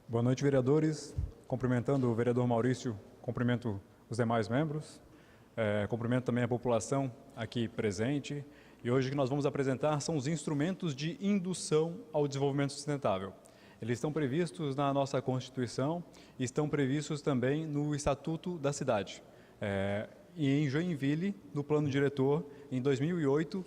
Boa noite, vereadores. Cumprimentando o vereador Maurício, cumprimento os demais membros, cumprimento também a população aqui presente. E hoje o que nós vamos apresentar são os instrumentos de indução ao desenvolvimento sustentável. Eles estão previstos na nossa Constituição e estão previstos também no Estatuto da Cidade. E em Joinville, no plano diretor, em 2008,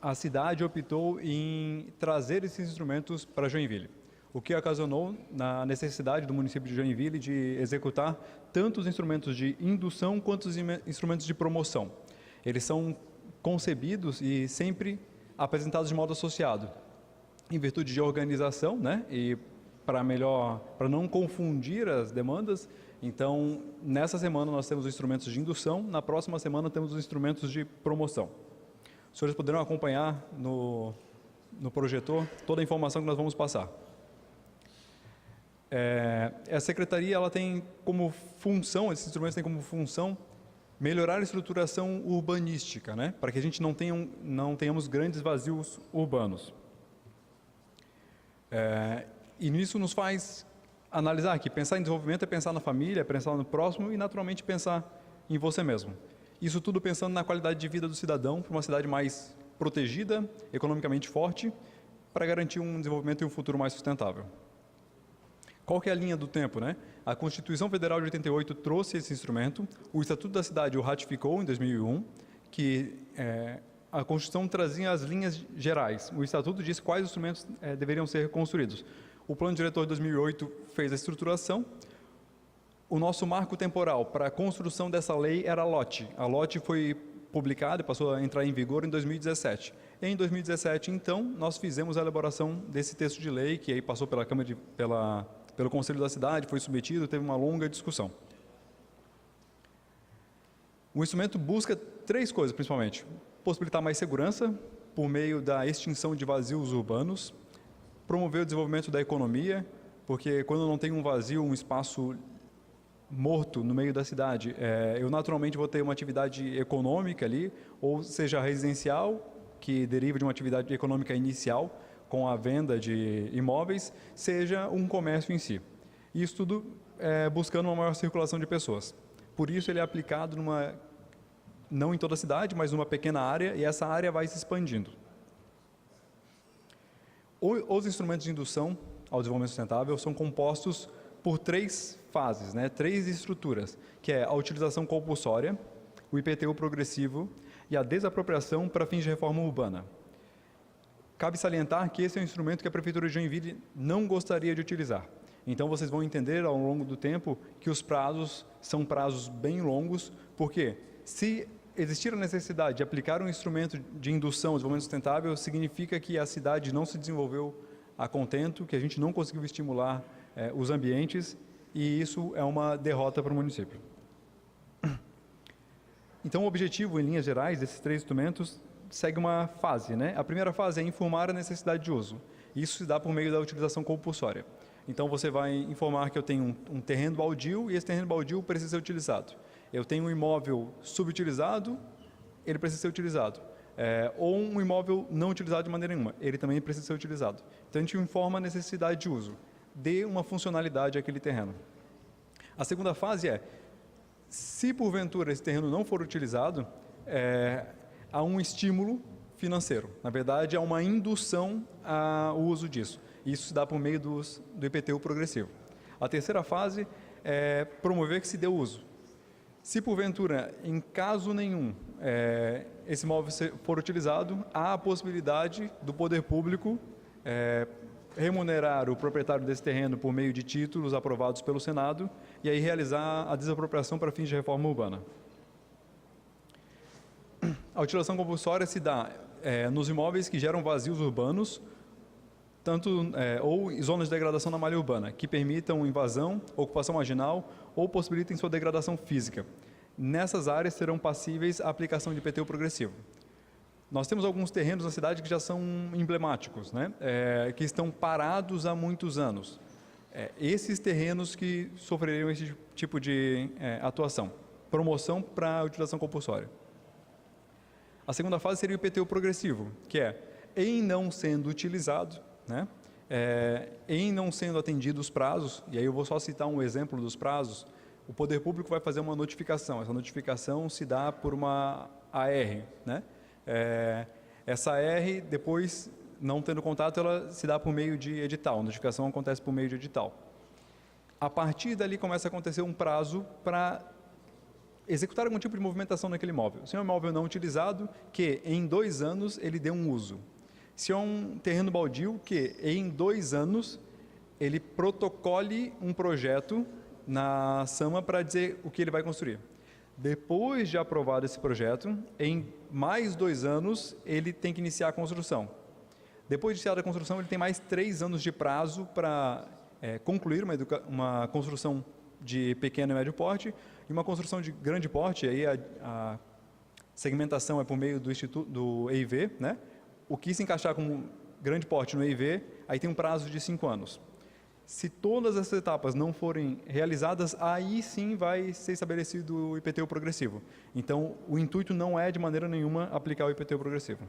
a cidade optou em trazer esses instrumentos para Joinville, o que ocasionou na necessidade do município de Joinville de executar tanto os instrumentos de indução quanto os instrumentos de promoção. Eles são concebidos e sempre apresentados de modo associado, em virtude de organização, né? E para não confundir as demandas. Então, nessa semana nós temos os instrumentos de indução, na próxima semana temos os instrumentos de promoção. Os senhores poderão acompanhar no projetor toda a informação que nós vamos passar. A secretaria ela tem como função, esses instrumentos têm como função melhorar a estruturação urbanística, né? Para que a gente não tenhamos grandes vazios urbanos. E nisso nos faz analisar que pensar em desenvolvimento é pensar na família, é pensar no próximo e, naturalmente, pensar em você mesmo. Isso tudo pensando na qualidade de vida do cidadão para uma cidade mais protegida, economicamente forte, para garantir um desenvolvimento e um futuro mais sustentável. Qual que é a linha do tempo, né? A Constituição Federal de 88 trouxe esse instrumento, o Estatuto da Cidade o ratificou em 2001, que a Constituição trazia as linhas gerais. O Estatuto disse quais instrumentos deveriam ser construídos. O Plano Diretor de 2008 fez a estruturação. O nosso marco temporal para a construção dessa lei era a LOT. A LOT foi publicada e passou a entrar em vigor em 2017. Em 2017, então, nós fizemos a elaboração desse texto de lei, que aí passou pela pelo Conselho da Cidade, foi submetido, teve uma longa discussão. O instrumento busca três coisas, principalmente. Possibilitar mais segurança, por meio da extinção de vazios urbanos, promover o desenvolvimento da economia, porque quando não tem um vazio, um espaço morto no meio da cidade, eu naturalmente vou ter uma atividade econômica ali, ou seja, residencial, que deriva de uma atividade econômica inicial, com a venda de imóveis, seja um comércio em si. Isso tudo buscando uma maior circulação de pessoas. Por isso ele é aplicado não em toda a cidade, mas numa pequena área, e essa área vai se expandindo. Os instrumentos de indução ao desenvolvimento sustentável são compostos por três fases, né? Três estruturas, que é a utilização compulsória, o IPTU progressivo e a desapropriação para fins de reforma urbana. Cabe salientar que esse é um instrumento que a Prefeitura de Joinville não gostaria de utilizar. Então, vocês vão entender ao longo do tempo que os prazos são prazos bem longos, porque se existir a necessidade de aplicar um instrumento de indução ao desenvolvimento sustentável, significa que a cidade não se desenvolveu a contento, que a gente não conseguiu estimular os ambientes, e isso é uma derrota para o município. Então, o objetivo, em linhas gerais, desses três instrumentos, segue uma fase, né? A primeira fase é informar a necessidade de uso. Isso se dá por meio da utilização compulsória. Então, você vai informar que eu tenho um terreno baldio e esse terreno baldio precisa ser utilizado. Eu tenho um imóvel subutilizado, ele precisa ser utilizado. Ou um imóvel não utilizado de maneira nenhuma, ele também precisa ser utilizado. Então, a gente informa a necessidade de uso. Dê uma funcionalidade àquele terreno. A segunda fase é, se porventura esse terreno não for utilizado, há um estímulo financeiro. Na verdade, há uma indução ao uso disso. Isso se dá por meio do IPTU progressivo. A terceira fase é promover que se dê uso. Se porventura, em caso nenhum, esse imóvel for utilizado, há a possibilidade do poder público remunerar o proprietário desse terreno por meio de títulos aprovados pelo Senado e aí realizar a desapropriação para fins de reforma urbana. A utilização compulsória se dá nos imóveis que geram vazios urbanos, ou zonas de degradação na malha urbana, que permitam invasão, ocupação marginal ou possibilitem sua degradação física. Nessas áreas serão passíveis a aplicação de IPTU progressivo. Nós temos alguns terrenos na cidade que já são emblemáticos, né? Que estão parados há muitos anos. Esses terrenos que sofreriam esse tipo de atuação. Promoção para a utilização compulsória. A segunda fase seria o IPTU progressivo, que em não sendo utilizado, né, em não sendo atendidos os prazos, e aí eu vou só citar um exemplo dos prazos, o poder público vai fazer uma notificação. Essa notificação se dá por uma AR, né? Essa AR, depois, não tendo contato, ela se dá por meio de edital. A notificação acontece por meio de edital. A partir dali começa a acontecer um prazo para executar algum tipo de movimentação naquele imóvel. Se é um imóvel não utilizado, que em 2 anos ele dê um uso. Se é um terreno baldio, que em 2 anos ele protocole um projeto na SAMA para dizer o que ele vai construir. Depois de aprovado esse projeto, em mais 2 anos, ele tem que iniciar a construção. Depois de iniciar a construção, ele tem mais 3 anos de prazo para concluir uma construção de pequeno e médio porte e uma construção de grande porte. Aí a segmentação é por meio do EIV, né? O que se encaixar como grande porte no EIV, aí tem um prazo de 5 anos. Se todas essas etapas não forem realizadas, aí sim vai ser estabelecido o IPTU progressivo. Então, o intuito não é, de maneira nenhuma, aplicar o IPTU progressivo.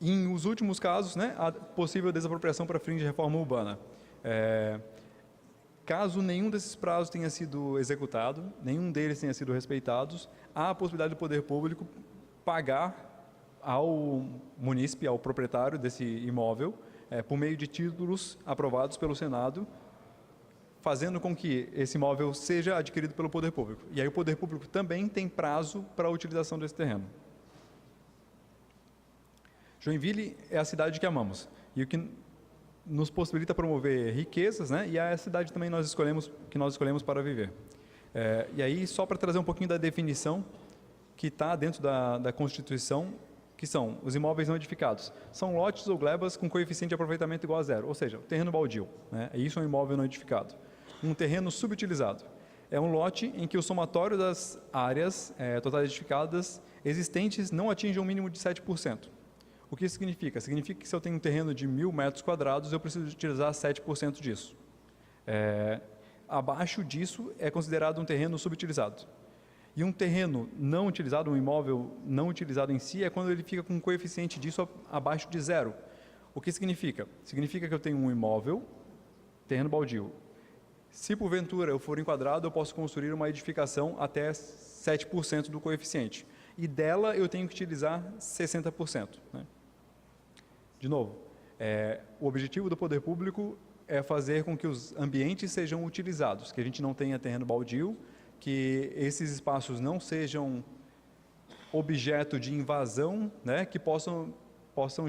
Em os últimos casos, né, a possível desapropriação para fins de reforma urbana. Caso nenhum desses prazos tenha sido executado, nenhum deles tenha sido respeitados, há a possibilidade do poder público pagar ao munícipe, ao proprietário desse imóvel, por meio de títulos aprovados pelo Senado, fazendo com que esse imóvel seja adquirido pelo poder público. E aí o poder público também tem prazo para a utilização desse terreno. Joinville é a cidade que amamos, e o que nos possibilita promover riquezas, né? E é a cidade também que nós escolhemos para viver. E aí, só para trazer um pouquinho da definição que está dentro da Constituição, que são os imóveis não edificados. São lotes ou glebas com coeficiente de aproveitamento igual a 0, ou seja, terreno baldio, né? Isso é um imóvel não edificado. Um terreno subutilizado é um lote em que o somatório das áreas totais edificadas existentes não atinge um mínimo de 7%. O que isso significa? Significa que se eu tenho um terreno de 1.000 metros quadrados, eu preciso utilizar 7% disso. Abaixo disso é considerado um terreno subutilizado. E um terreno não utilizado, um imóvel não utilizado em si, é quando ele fica com um coeficiente disso abaixo de 0. O que significa? Significa que eu tenho um imóvel, terreno baldio. Se porventura eu for enquadrado, eu posso construir uma edificação até 7% do coeficiente. E dela eu tenho que utilizar 60%. Né? De novo, o objetivo do poder público é fazer com que os ambientes sejam utilizados, que a gente não tenha terreno baldio, que esses espaços não sejam objeto de invasão, né, que possam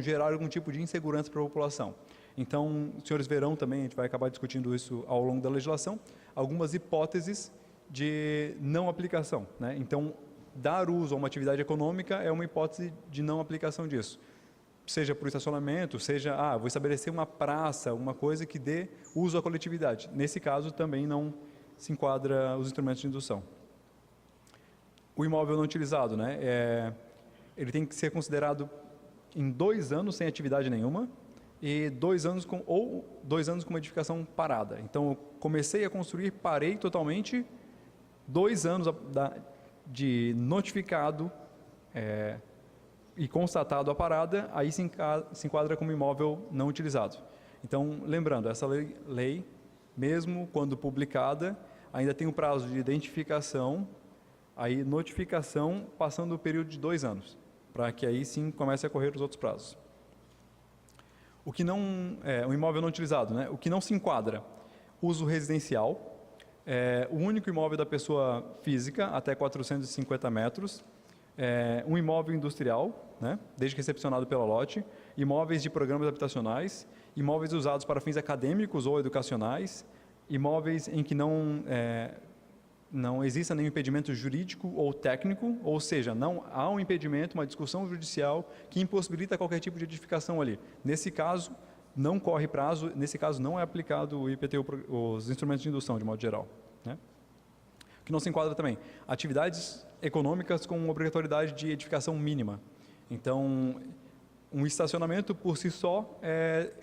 gerar algum tipo de insegurança para a população. Então, os senhores verão também, a gente vai acabar discutindo isso ao longo da legislação, algumas hipóteses de não aplicação. Né? Então, dar uso a uma atividade econômica é uma hipótese de não aplicação disso. Seja por estacionamento, seja, vou estabelecer uma praça, uma coisa que dê uso à coletividade. Nesse caso, também não se enquadra os instrumentos de indução. O imóvel não utilizado, né, ele tem que ser considerado em 2 anos sem atividade nenhuma e 2 anos com uma edificação parada. Então, eu comecei a construir, parei totalmente, 2 anos de notificado e constatado a parada, aí se enquadra como imóvel não utilizado. Então, lembrando, essa lei, mesmo quando publicada, ainda tem um prazo de identificação, aí notificação, passando o período de 2 anos, para que aí sim comece a correr os outros prazos. O que não um imóvel não utilizado, né? O que não se enquadra, uso residencial, o único imóvel da pessoa física até 450 metros, um imóvel industrial, né? Desde que recepcionado pela lote, imóveis de programas habitacionais, imóveis usados para fins acadêmicos ou educacionais, imóveis em que não exista nenhum impedimento jurídico ou técnico, ou seja, não há um impedimento, uma discussão judicial que impossibilita qualquer tipo de edificação ali. Nesse caso, não corre prazo, nesse caso não é aplicado o IPTU, os instrumentos de indução, de modo geral. Né? O que não se enquadra também, atividades econômicas com obrigatoriedade de edificação mínima. Então, um estacionamento por si só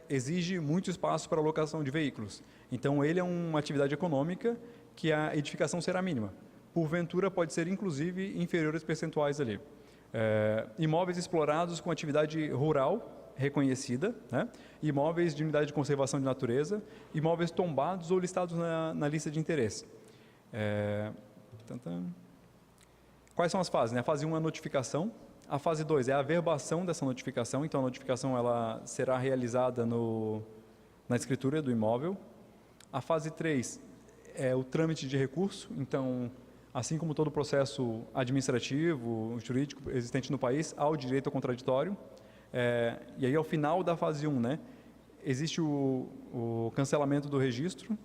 exige muito espaço para alocação de veículos. Então, ele é uma atividade econômica que a edificação será mínima. Porventura, pode ser, inclusive, inferiores percentuais ali. Imóveis explorados com atividade rural, reconhecida, né? Imóveis de unidade de conservação de natureza, imóveis tombados ou listados na lista de interesse. Quais são as fases? A fase 1 é a notificação, a fase 2 é a averbação dessa notificação, então a notificação ela será realizada na escritura do imóvel. A fase 3 é o trâmite de recurso, então, assim como todo processo administrativo, jurídico existente no país, há o direito ao contraditório. E aí, ao final da fase 1, né, existe o cancelamento do registro.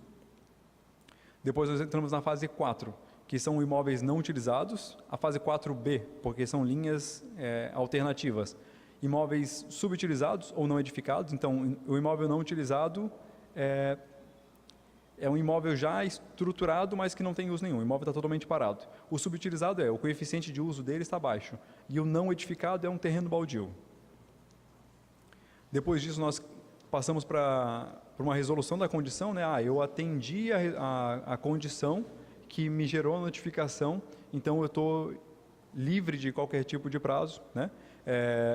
Depois nós entramos na fase 4, que são imóveis não utilizados. A fase 4B, porque são linhas alternativas. Imóveis subutilizados ou não edificados. Então, o imóvel não utilizado é um imóvel já estruturado, mas que não tem uso nenhum. O imóvel está totalmente parado. O subutilizado o coeficiente de uso dele está baixo. E o não edificado é um terreno baldio. Depois disso, nós passamos para uma resolução da condição, né? Eu atendi a condição que me gerou a notificação, então eu estou livre de qualquer tipo de prazo, né?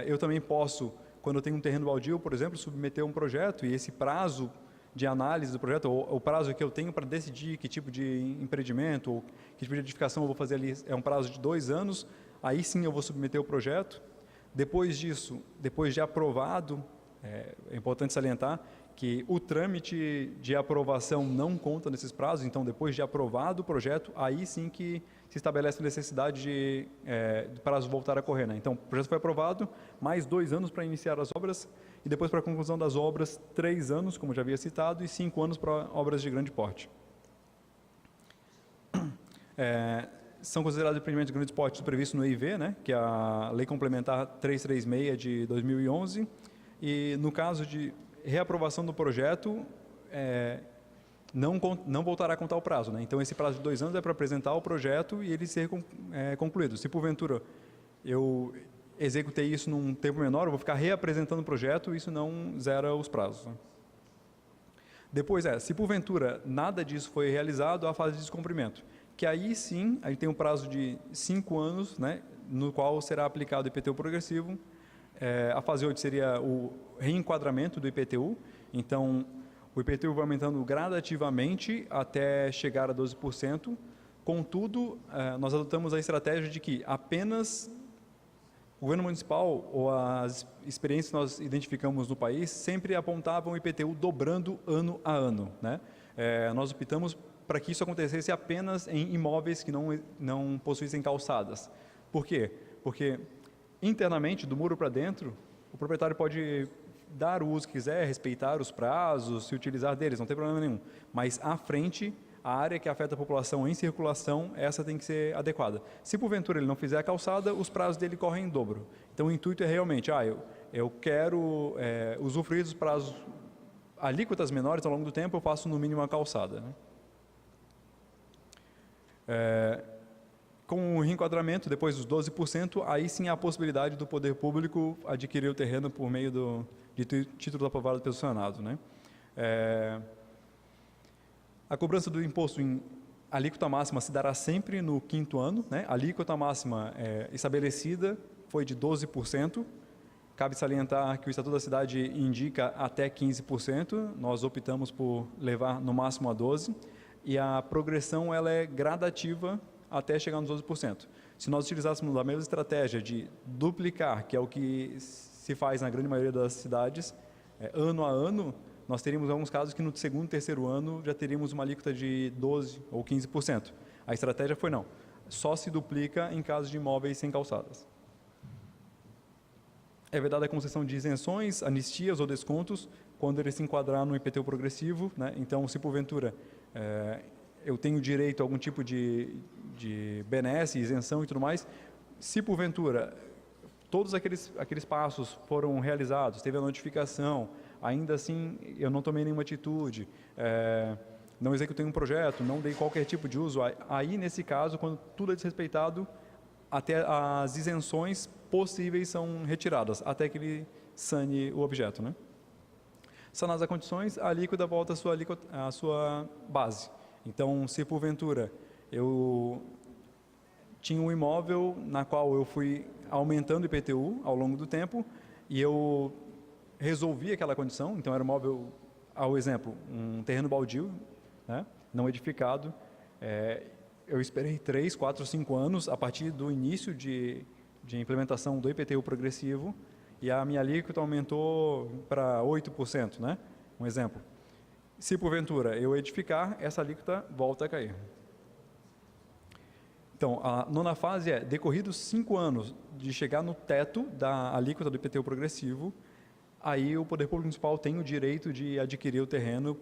Eu também posso, quando eu tenho um terreno baldio, por exemplo, submeter um projeto e esse prazo de análise do projeto, ou o prazo que eu tenho para decidir que tipo de empreendimento, ou que tipo de edificação eu vou fazer ali, é um prazo de 2 anos, aí sim eu vou submeter o projeto. Depois disso, depois de aprovado, é importante salientar que o trâmite de aprovação não conta nesses prazos, então depois de aprovado o projeto, aí sim que se estabelece a necessidade de prazo voltar a correr, né? Então, o projeto foi aprovado, mais 2 anos para iniciar as obras, e depois para a conclusão das obras, 3 anos, como já havia citado, e 5 anos para obras de grande porte. São considerados empreendimentos de grande porte previstos no EIV, né, que é a Lei Complementar 336 de 2011, e no caso de reaprovação do projeto, não voltará a contar o prazo, né? Então, esse prazo de 2 anos é para apresentar o projeto e ele ser concluído. Se, porventura, eu executei isso num tempo menor, eu vou ficar reapresentando o projeto e isso não zera os prazos, né? Depois, se porventura nada disso foi realizado, a fase de descumprimento, que aí sim, a gente tem um prazo de 5 anos, né, no qual será aplicado o IPTU progressivo. A fase 8 seria o reenquadramento do IPTU, então o IPTU vai aumentando gradativamente até chegar a 12%, contudo, nós adotamos a estratégia de que apenas o governo municipal ou as experiências que nós identificamos no país sempre apontavam o IPTU dobrando ano a ano, né? Nós optamos para que isso acontecesse apenas em imóveis que não possuíssem calçadas. Por quê? Porque internamente, do muro para dentro, o proprietário pode dar o uso que quiser, respeitar os prazos, se utilizar deles, não tem problema nenhum. Mas à frente, a área que afeta a população em circulação, essa tem que ser adequada. Se porventura ele não fizer a calçada, os prazos dele correm em dobro. Então o intuito é realmente, eu quero usufruir dos prazos, alíquotas menores ao longo do tempo, eu faço no mínimo a calçada, né? Com o reenquadramento, depois dos 12%, aí sim há a possibilidade do poder público adquirir o terreno por meio de título aprovado pelo Senado, né? A cobrança do imposto em alíquota máxima se dará sempre no 5º ano, né? A alíquota máxima estabelecida foi de 12%. Cabe salientar que o Estatuto da Cidade indica até 15%, nós optamos por levar no máximo a 12%, e a progressão ela é gradativa até chegar nos 12%. Se nós utilizássemos a mesma estratégia de duplicar, que é o que se faz na grande maioria das cidades, ano a ano, nós teríamos alguns casos que no 2º e 3º ano já teríamos uma alíquota de 12% ou 15%. A estratégia foi não, só se duplica em casos de imóveis sem calçadas. É vedada a concessão de isenções, anistias ou descontos, quando ele se enquadrar no IPTU progressivo, né? Então, se porventura eu tenho direito a algum tipo de benesse, isenção e tudo mais, se porventura todos aqueles passos foram realizados, teve a notificação, ainda assim eu não tomei nenhuma atitude, não executei um projeto, não dei qualquer tipo de uso, aí nesse caso, quando tudo é desrespeitado, até as isenções possíveis são retiradas, até que ele sane o objeto, né? Sanadas as condições, a alíquota volta à sua base. Então, se porventura eu tinha um imóvel na qual eu fui aumentando o IPTU ao longo do tempo e eu resolvi aquela condição, então era um imóvel, ao exemplo, um terreno baldio, né, não edificado, eu esperei 3, 4, 5 anos a partir do início de implementação do IPTU progressivo e a minha alíquota aumentou para 8%, né? Um exemplo. Se porventura eu edificar, essa alíquota volta a cair. Então, a nona fase é, decorridos 5 anos de chegar no teto da alíquota do IPTU progressivo, aí o Poder Público Municipal tem o direito de adquirir o terreno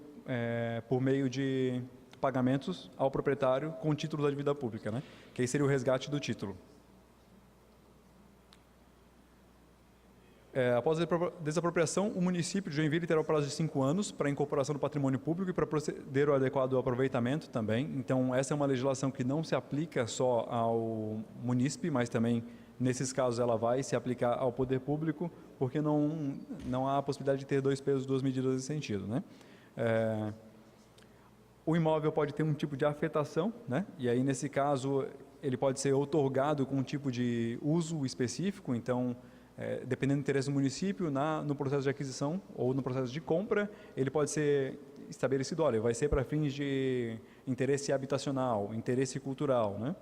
por meio de pagamentos ao proprietário com título da dívida pública, né? Que aí seria o resgate do título. Após a desapropriação, o município de Joinville terá o prazo de 5 anos para a incorporação do patrimônio público e para proceder ao adequado aproveitamento também. Então, essa é uma legislação que não se aplica só ao munícipe, mas também, nesses casos, ela vai se aplicar ao poder público, porque não há a possibilidade de ter 2 pesos, 2 medidas nesse sentido, né? O imóvel pode ter um tipo de afetação, né? E aí, nesse caso, ele pode ser outorgado com um tipo de uso específico, então, dependendo do interesse do município, no processo de aquisição ou no processo de compra, ele pode ser estabelecido, olha, vai ser para fins de interesse habitacional, interesse cultural, né?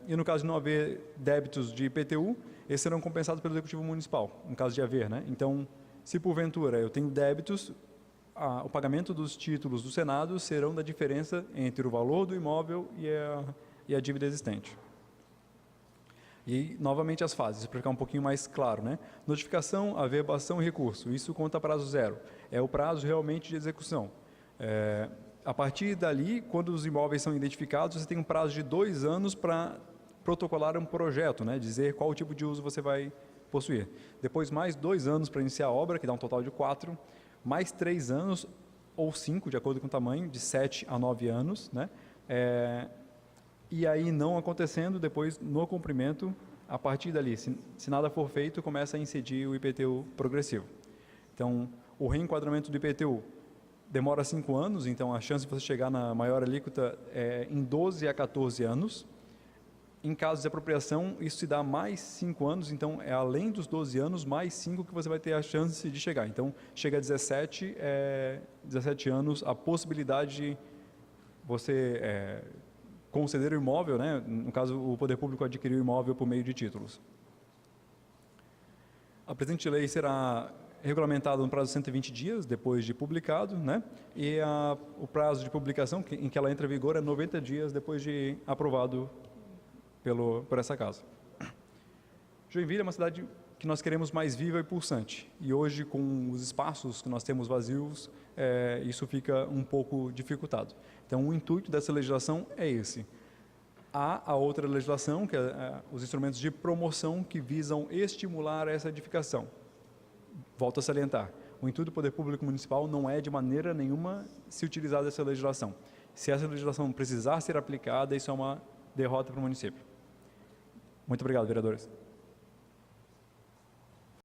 E no caso de não haver débitos de IPTU, esses serão compensados pelo Executivo Municipal, no caso de haver, né? Então, se porventura eu tenho débitos, o pagamento dos títulos do Senado serão da diferença entre o valor do imóvel e a dívida existente. E, novamente, as fases, para ficar um pouquinho mais claro, né? Notificação, averbação e recurso. Isso conta prazo 0. É o prazo realmente de execução. A partir dali, quando os imóveis são identificados, você tem um prazo de 2 anos para protocolar um projeto, né? Dizer qual tipo de uso você vai possuir. Depois, mais 2 anos para iniciar a obra, que dá um total de 4. Mais 3 anos, ou 5, de acordo com o tamanho, de 7 a 9 anos, né? E aí, não acontecendo, depois, no cumprimento, a partir dali, se nada for feito, começa a incidir o IPTU progressivo. Então, o reenquadramento do IPTU demora 5 anos, então a chance de você chegar na maior alíquota é em 12 a 14 anos. Em caso de apropriação, isso se dá mais 5 anos, então é além dos 12 anos, mais 5 que você vai ter a chance de chegar. Então, chega a 17 anos, a possibilidade de você conceder o imóvel, né? No caso, o poder público adquirir o imóvel por meio de títulos. A presente lei será regulamentada no prazo de 120 dias, depois de publicado, né? E o prazo de publicação em que ela entra em vigor é 90 dias depois de aprovado por essa casa. Joinville é uma cidade que nós queremos mais viva e pulsante. E hoje, com os espaços que nós temos vazios, isso fica um pouco dificultado. Então, o intuito dessa legislação é esse. Há a outra legislação, que é os instrumentos de promoção que visam estimular essa edificação. Volto a salientar, o intuito do Poder Público Municipal não é de maneira nenhuma se utilizar dessa legislação. Se essa legislação precisar ser aplicada, isso é uma derrota para o município. Muito obrigado, vereadores.